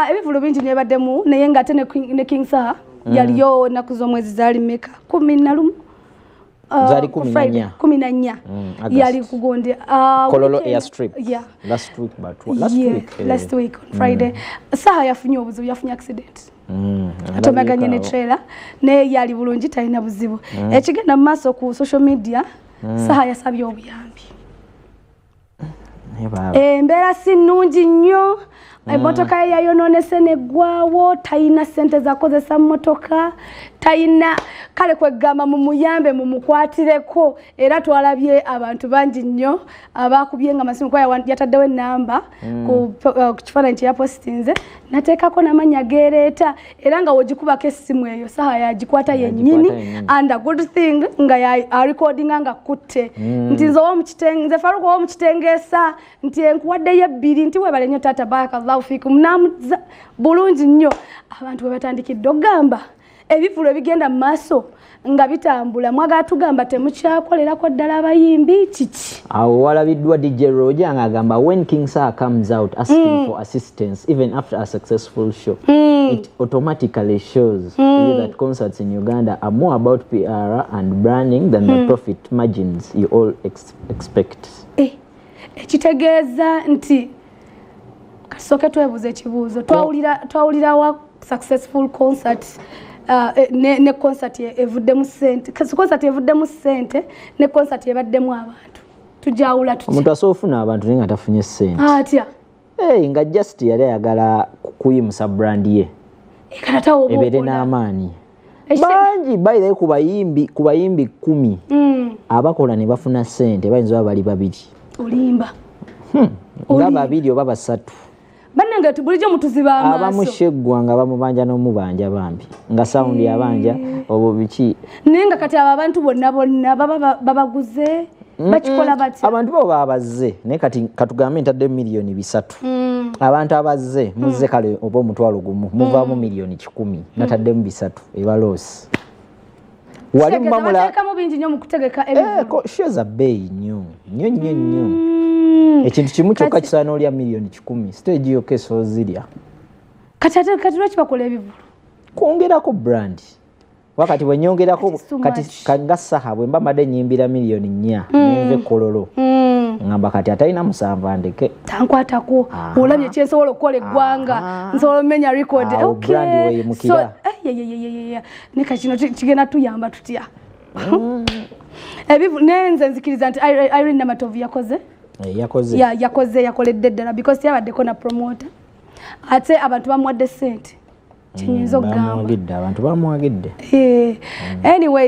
Ebivulo bingi nebaddemu naye nga ate ne King Saha yaliyo naku z'omwezi zaali meka 11 zali 14 yali kugonde Kololo airstrip last week on Friday Saha yafunye obuzibu yafunye accident atomaganye ne trailer ne yali bulungi talina buzibu ekigenda mu maaso ku social media Saha yasabye obuyambi embeera si nnungi nnyo emotoka ye yayononese neggwawo tayina sente zakozesa motoka tayina kale kwegamba mu muyambe mu mukwatireko era twalabye abantu bangi nnyo abakubye nga masimu kwa yataddewo enamba ku kifaananyi kye yapostinze nateekako n'amannya geereeta era nga wogikubako essimu eyo Saha yagikwata yennyini and a good thing nga arecordinga nga kutte nti nze Faruku ow'omukitengeesa nti enkuwaddeyo ebbiri nti webale nnyo taata barakallahu fiikum namuza bulungi nnyo abantu bwe batandikidde ogamba ebivulo bigenda mu maaso nga bitambula mwagala tugamba temukyakolerako ddala abayimbi kiki awo walabiddwa DJ Roger ng'agamba when King Saha comes out asking for assistance even after a successful show it automatically shows you that concerts in Uganda are more about PR and branding than the profit margins you all expect. Ekitegeeza nti kasooke twebuuza ekibuuzo twawulira wa successful concert ne concert evuddemu ssente concert evuddemu ssente ne concert ebaddemu abantu tujawula tuti omuntu asoofuna abantu naye nga tafunye ssente atya nga just yali ayagala kuyimusa brand ye ebeere n'amaanyi bangi bayirayo ku bayimbi 10 abakola ne bafuna ssente bayinza oba bali babiri olimba nga babiri oba basatu bannange tubulijjo mutuziba amaaso abamu sheggwa nga bamubanja n'omubanja bambi nga sound yabanja obo biki naye nga kati abo abantu bonna babaguze bakikola bati abantu bo babazze naye kati katugambe ntadde miliyoni 3 abantu abazze muzze kale oba omutwalo gumu muvaamu miliyoni 10 nataddemu 3 ebaloosi wali mmamula kama bingi nnyo mu kutegeka ebivulo shoza bbeeyi nnyo ekintu kimu kyokka kisaana olya miliyoni 10 stage yo keso zirya kati lwaki bakola ebivulo kwongerako brand wakati wenyongerako kati kanga Saha bwe mba madde nyimbira miliyoni 4 nenve Kololo ngamba kati atalina musanva ndeke tankwatako olabye kyensobola okukola eggwanga nsobola omenya record okay so nika kino kigenda tuyamba tutya nenze nzikiriza nti Irene Namatovu yakoledde ddala because yabaddeko na promoter ate abantu bamuwadde ssente kinyinza okugamba abantu bamwagidde anyway